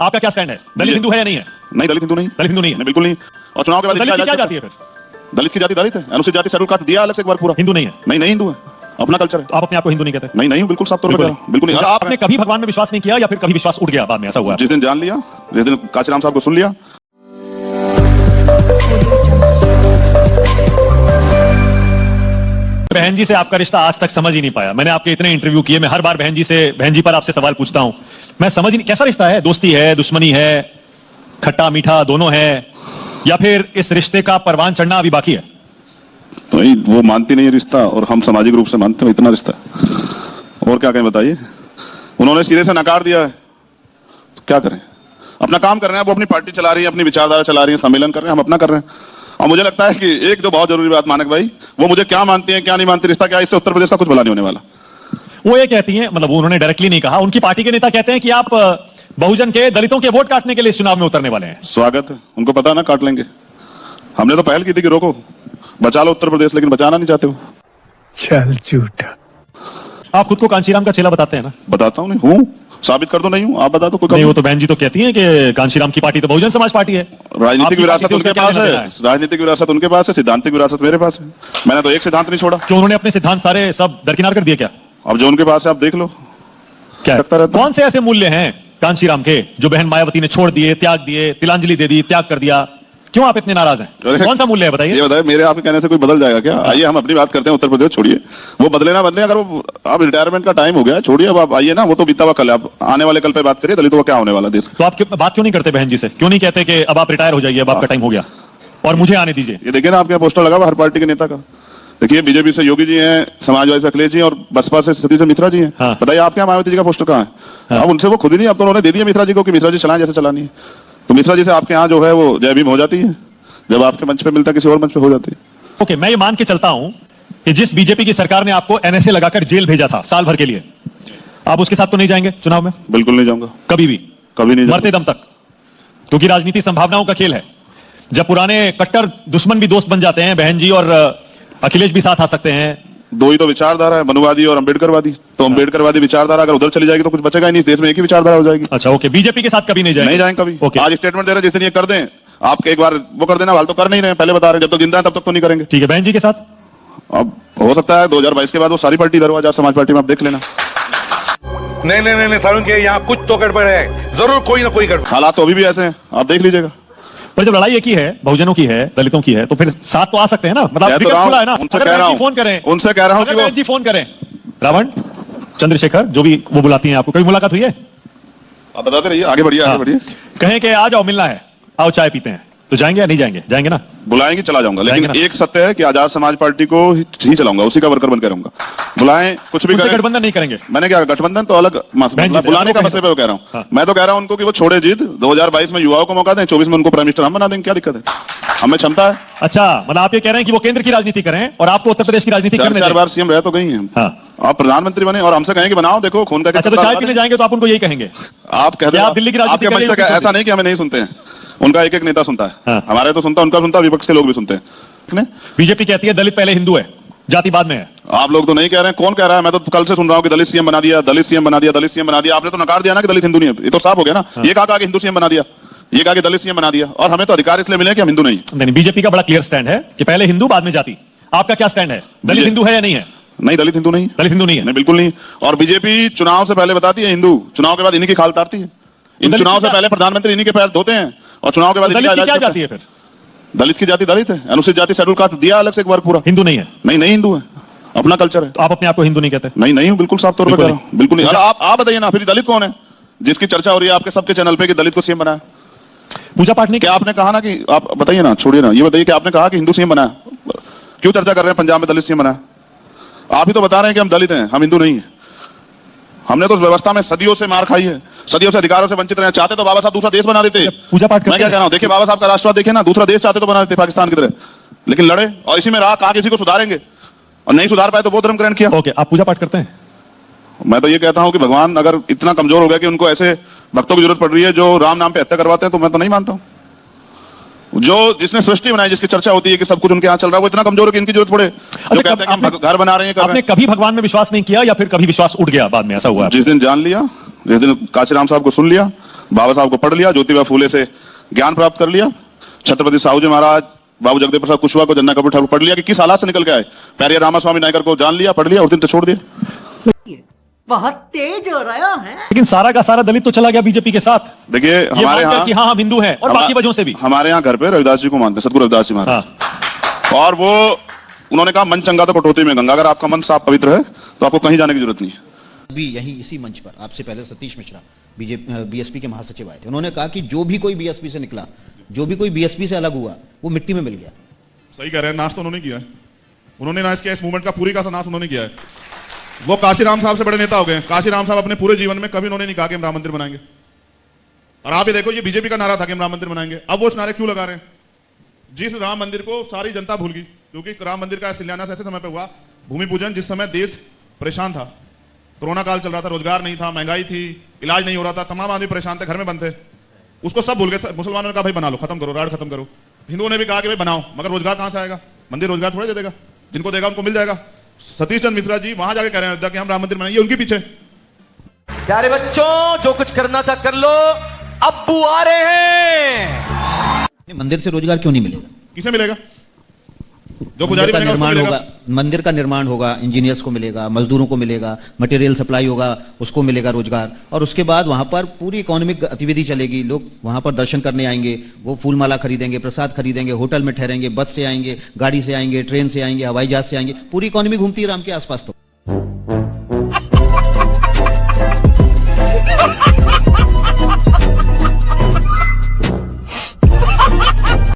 आपका क्या स्टैंड है? दलित हिंदू है या नहीं है? नहीं, दलित हिंदू नहीं। दलित हिंदू नहीं है, बिल्कुल नहीं। और चुनाव के बाद दलित की क्या जाती है फिर? दलित की जाति दलित है, अनुसूचित जाति शेड्यूल कास्ट दिया अलग से एक बार पूरा। हिंदू नहीं है? नहीं, नहीं हिंदू है, अपना कल्चर है। आप अपने आप को हिंदू नहीं कहते? नहीं, नहीं बिल्कुल साफ तौर पर बिल्कुल नहीं। आपने कभी भगवान में विश्वास नहीं किया या फिर कभी विश्वास उठ गया बाद में, ऐसा हुआ? जिस दिन जान लिया, जिस दिन काशीराम साहब को सुन लिया। बहन जी से आपका रिश्ता आज तक समझ ही नहीं पाया। मैंने आपके इतने इंटरव्यू किए, मैं हर बार बहन जी पर आपसे सवाल पूछता हूं, मैं समझ ही नहीं, कैसा रिश्ता है? दोस्ती है, दुश्मनी है, खट्टा मीठा दोनों है, या फिर इस रिश्ते का परवान चढ़ना अभी बाकी है? तो वो मानती नहीं है रिश्ता और हम सामाजिक रूप से मानते हैं, इतना रिश्ता है। और क्या कहें बताइए, उन्होंने सिरे से नकार दिया है, तो क्या करें? अपना काम कर रहे हैं, वो अपनी पार्टी चला रही है, अपनी विचारधारा चला रही है, सम्मेलन कर रहे हैं, हम अपना कर रहे हैं। और मुझे लगता है कि एक जो बहुत जरूरी बात मानक भाई, वो मुझे क्या मानती है क्या नहीं मानती, रिश्ता क्या, इससे उत्तर प्रदेश का कुछ भला नहीं होने वाला। वो ये कहती हैं, मतलब उन्होंने डायरेक्टली नहीं कहा, उनकी पार्टी के नेता कहते हैं कि आप बहुजन के, दलितों के वोट काटने के लिए इस चुनाव में उतरने वाले हैं। स्वागत है, उनको पता ना काट लेंगे। हमने तो पहल की थी कि रोको, बचा लो उत्तर प्रदेश, लेकिन बचाना नहीं चाहते हो। चल झूठा। आप खुद को कांशीराम का चेला बताते हैं ना? बताता हूँ, नहीं हूँ, साबित कर दो नहीं हूँ, आप बता दो। नहीं, वो तो बहन जी तो कहती हैं कि कांशीराम की पार्टी तो बहुजन समाज पार्टी है। राजनीतिक विरासत उनके पास है, राजनीतिक विरासत उनके पास है, सिद्धांतिक विरासत मेरे पास है। मैंने तो एक सिद्धांत नहीं छोड़ा। क्यों, उन्होंने अपने सिद्धांत सारे सब दरकिनार कर दिए क्या? अब जो उनके पास है आप देख लो क्या कौन से ऐसे मूल्य हैं कांशीराम के जो बहन मायावती ने छोड़ दिए, त्याग दिए, तिलांजलि दे दी, त्याग कर दिया? क्यों आप इतने नाराज हैं? कौन सा मूल्य है बताइए? ये बताइए, मेरे आपके कहने से कोई बदल जाएगा क्या? आइए हम अपनी बात करते हैं, उत्तर प्रदेश छोड़िए, वो बदले ना बदले, अगर वो अब रिटायरमेंट का टाइम हो गया, छोड़िए, अब आप आइए ना, वो तो बीता हुआ कल है, आप आने वाले कल पे बात करिए, दलितों का क्या होने वाला देश। तो आप बात क्यों नहीं करते बहन जी से? क्यों नहीं कहते कि अब आप रिटायर हो जाइए, अब आपका टाइम हो गया और मुझे आने दीजिए? ये देखिए ना, आपके पोस्टर लगा हुआ हर पार्टी के नेता का। देखिए, बीजेपी से योगी जी हैं, समाजवादी से अखिलेश जी और बसपा से सतीश मिश्रा जी हैं। बताइए आपके यहाँ मायावती जी का पोस्टर कहाँ है? अब उनसे वो खुद ही नहीं, अब तो उन्होंने दे दिया मिश्रा जी को कि मिश्रा जी चलाएं जैसे चलानी है। तो मिश्रा जी से आपके यहाँ जो है वो जय भीम हो जाती है, जब आपके मंच पे मिलता है किसी और मंच पे हो जाती है। ओके, मैं ये मान के चलता हूं कि जिस बीजेपी की सरकार ने आपको एनएसए लगाकर जेल भेजा था साल भर के लिए, आप उसके साथ तो नहीं जाएंगे चुनाव में? बिल्कुल नहीं जाऊंगा, कभी भी? कभी नहीं, मरते दम तक? क्योंकि राजनीति संभावनाओं का खेल है। जब पुराने कट्टर दुश्मन भी दोस्त बन जाते हैं, बहन जी और अखिलेश भी साथ आ सकते हैं। दो ही तो विचारधारा है, मनुवादी और अम्बेडकरवादी। तो अम्बेडकरवादी विचारधारा अगर उधर चली जाएगी तो कुछ बचेगा ही नहीं, देश में एक ही विचारधारा हो जाएगी। अच्छा, ओके, बीजेपी के साथ कभी नहीं जाएंगे? नहीं जाएंगे कभी। ओके, आज स्टेटमेंट दे रहे हैं, जिस दिन ये कर दें आप एक बार वो कर देना, हाल तो कर नहीं रहे, पहले बता रहे हैं, जब तक जिंदा है तब तक तो नहीं करेंगे। ठीक है, बहन जी के साथ अब हो सकता है 2022 के बाद वो सारी पार्टी इधर हो जाए, समाज पार्टी में आप देख लेना। नहीं सारुण के यहाँ कुछ तो गड़बड़ है, जरूर कोई ना कोई गड़बड़। हालात तो अभी भी ऐसे हैं, आप देख लीजिएगा। पर जब लड़ाई एक ही है, बहुजनों की है, दलितों की है, तो फिर साथ तो आ सकते हैं ना? मतलब टिकट खुला है ना? उनसे कह रहा हूं, फोन करें, उनसे कह रहा हूं कि बहन जी फोन करें, रावण चंद्रशेखर जो भी वो बुलाती हैं आपको, कभी मुलाकात हुई है? आप बताते रहिए, आगे बढ़िए, आगे बढ़िए। कहें कि आ जाओ, मिलना है, आओ चाय पीते हैं, तो जाएंगे या नहीं जाएंगे? जाएंगे ना? बुलाएंगे, चला जाऊंगा, लेकिन एक सत्य है कि आजाद समाज पार्टी को ही चलाऊंगा, उसी का वर्कर बनकर रहूंगा। बुलाएं, कुछ भी करें, गठबंधन नहीं करेंगे। मैंने क्या, गठबंधन तो अलग, बुलाने का मतलब कह रहा हूं। मैं तो कह रहा हूं उनको कि वो छोड़े जीत, 2022 में युवाओं को मौका दें, 24 में उनको प्राइम मिनिस्टर हम बना देंगे, क्या दिक्कत है? हमें क्षमता है। अच्छा, मतलब आप ये कह रहे हैं कि वो केंद्र की राजनीति करें और आपको उत्तर प्रदेश की राजनीति करने दें। 4 बार सीएम रह तो गई हैं, आप प्रधानमंत्री बने और हमसे कहें कि बनाओ, देखो खून का। अच्छा, तो चाय पीने जाएंगे तो आप उनको यही कहेंगे? आप कहते हैं दिल्ली की राजनीति ऐसा नहीं कि हमें नहीं सुनते हैं, उनका एक एक नेता सुनता है, हमारे तो सुनता, उनका सुनता, विपक्ष के लोग भी सुनते हैं। बीजेपी कहती है दलित पहले हिंदू है, जाति बाद में है। आप लोग तो नहीं कह रहे हैं, कौन कह रहा है? मैं तो कल से सुन रहा हूं कि दलित सीएम बना दिया, दलित सीएम बना दिया, दलित सीएम बना दिया। आपने तो नकार दिया ना कि दलित हिंदू नहीं है, ये तो साफ हो गया ना। ये कहा कि हिंदू सीएम बना दिया, ये कहा कि दलित सीएम बना दिया, और हमें तो अधिकार इसलिए मिले कि हम हिंदू नहीं। बीजेपी का बड़ा क्लियर स्टैंड है कि पहले हिंदू बाद में जाति। आपका क्या स्टैंड है? दलित हिंदू है या नहीं है? नहीं, दलित हिंदू नहीं, दलित हिंदू नहीं है, नहीं बिल्कुल नहीं। और बीजेपी चुनाव से पहले बताती है हिंदू, चुनाव के बाद इन्हीं की खाल तारती है। इन चुनाव से पहले प्रधानमंत्री इन्हीं के पैर धोते हैं और चुनाव के बाद दलित की क्या जाती है फिर? दलित की जाति दलित है, अनुसूचित जाति शेड्यूल कास्ट दिया अलग से एक बार पूरा। हिंदू नहीं है? नहीं, नहीं हिंदू है, अपना कल्चर है। तो आप अपने आप को हिंदू नहीं कहते? नहीं, नहीं हूं, बिल्कुल साफ तौर पर कह रहा हूं, बिल्कुल नहीं। आप बताइए ना, फिर दलित कौन है जिसकी चर्चा हो रही है आपके सबके चैनल पे कि दलित को सीएम बनाया? पूजा पाठ नहीं क्या आपने कहा ना कि, आप बताइए ना, छोड़िए ना, ये बताइए कि आपने कहा कि हिंदू सीएम बनाया, क्यों चर्चा कर रहे हैं पंजाब में दलित सीएम बनाया? आप ही तो बता रहे हैं कि हम दलित हैं, हम हिंदू नहीं है। हमने तो उस व्यवस्था में सदियों से मार खाई है, सदियों से अधिकारों से वंचित रहे। चाहते तो बाबा साहब दूसरा देश बना देते। पूजा पाठ मैं क्या कह रहा हूं, देखिए बाबा साहब का राष्ट्रवाद देखिए ना, दूसरा देश चाहते तो बना देते पाकिस्तान की तरह, लेकिन लड़े और इसी में रहा, कहा किसी को सुधारेंगे और नहीं सुधार पाए तो बौद्ध धर्म ग्रहण किया। ओके, आप पूजा पाठ करते हैं? मैं तो ये कहता हूं कि भगवान अगर इतना कमजोर हो गया कि उनको ऐसे भक्तों की जरूरत पड़ रही है जो राम नाम पे हत्या करवाते हैं, तो मैं तो नहीं मानता हूं। जो जिसने सृष्टि बनाई, जिसकी चर्चा होती है कि सब कुछ उनके यहाँ चल रहा है, वो इतना कमजोर है कि इनकी जरूरत पड़े। जो कहते हैं कि हम घर बना रहे हैं, आपने कभी भगवान में विश्वास नहीं किया या फिर कभी विश्वास उठ गया बाद में, ऐसा हुआ? जिस दिन जान लिया, जिस दिन काशीराम साहब को सुन लिया, बाबा साहब को पढ़ लिया, ज्योतिबा फूले से ज्ञान प्राप्त कर लिया, छत्रपति साहू जी महाराज, बाबू जगदेव प्रसाद कुशवाहा को, जन्ना कपूर ठाकुर पढ़ लिया कि किस हालात से निकल के आए, पैरिया रामास्वामी नायकर को जान लिया, पढ़ लिया और दिन तो छोड़ दिया। बहुत तेज हो रहा है। लेकिन सारा का सारा दलित तो चला गया बीजेपी के साथ। देखिए ये हमारे मानकर यहाँ कि हाँ हम हिंदू हैं और बाकी वजहों से भी। हमारे यहाँ घर पे रविदास जी को मानते हैं, सदगुरु रविदास जी महाराज। हाँ। और वो उन्होंने कहा मन चंगा तो कटौती में गंगा। अगर आपका मन साफ पवित्र है तो आपको कहीं जाने की जरूरत नहीं है। अभी यही इसी मंच पर आपसे पहले सतीश मिश्रा बीएसपी के महासचिव आए थे। उन्होंने कहा कि जो भी कोई बीएसपी से निकला, जो भी कोई बीएसपी से अलग हुआ, वो मिट्टी में मिल गया। सही कह रहे हैं, नाश तो उन्होंने किया है। उन्होंने नाश किया, इस मूवमेंट का पूरी का नाश उन्होंने किया है। वो काशीराम साहब से बड़े नेता हो गए। काशीराम साहब अपने पूरे जीवन में कभी उन्होंने नहीं कहा कि हम राम मंदिर बनाएंगे। और आप ये देखो, ये बीजेपी का नारा था कि हम राम मंदिर बनाएंगे। अब वो उस नारे क्यों लगा रहे हैं? जिस राम मंदिर को सारी जनता भूल गई, क्योंकि राम मंदिर का शिलान्यास ऐसे समय पे हुआ, भूमि पूजन, जिस समय देश परेशान था, कोरोना काल चल रहा था, रोजगार नहीं था, महंगाई थी, इलाज नहीं हो रहा था, तमाम आदमी परेशान थे, घर में बंद थे। उसको सब भूल गए। मुसलमानों ने कहा भाई बना लो, खत्म करो, राड़ खत्म करो। हिंदुओं ने भी कहा कि भाई बनाओ, मगर रोजगार कहां से आएगा? मंदिर रोजगार थोड़े दे देगा, जिनको देगा उनको मिल जाएगा। सतीश चंद्र मिश्रा जी वहां जाके कह रहे हैं कि हम राम मंदिर बनाएंगे, उनके पीछे। प्यारे बच्चों, जो कुछ करना था कर लो, अब्बू आ रहे हैं। मंदिर से रोजगार क्यों नहीं मिलेगा? किसे मिलेगा? जो मंदिर पुजारी का बनेगा उसको निर्माण मिलेगा। होगा, मंदिर का निर्माण होगा, इंजीनियर्स को मिलेगा, मजदूरों को मिलेगा, मटेरियल सप्लाई होगा, उसको मिलेगा रोजगार। और उसके बाद वहां पर पूरी इकोनॉमिक गतिविधि चलेगी। लोग वहां पर दर्शन करने आएंगे, वो फूल माला खरीदेंगे, प्रसाद खरीदेंगे, होटल में ठहरेंगे, बस से आएंगे, गाड़ी से आएंगे, ट्रेन से आएंगे, हवाई जहाज से आएंगे। पूरी इकोनॉमी घूमती है राम के आसपास। तो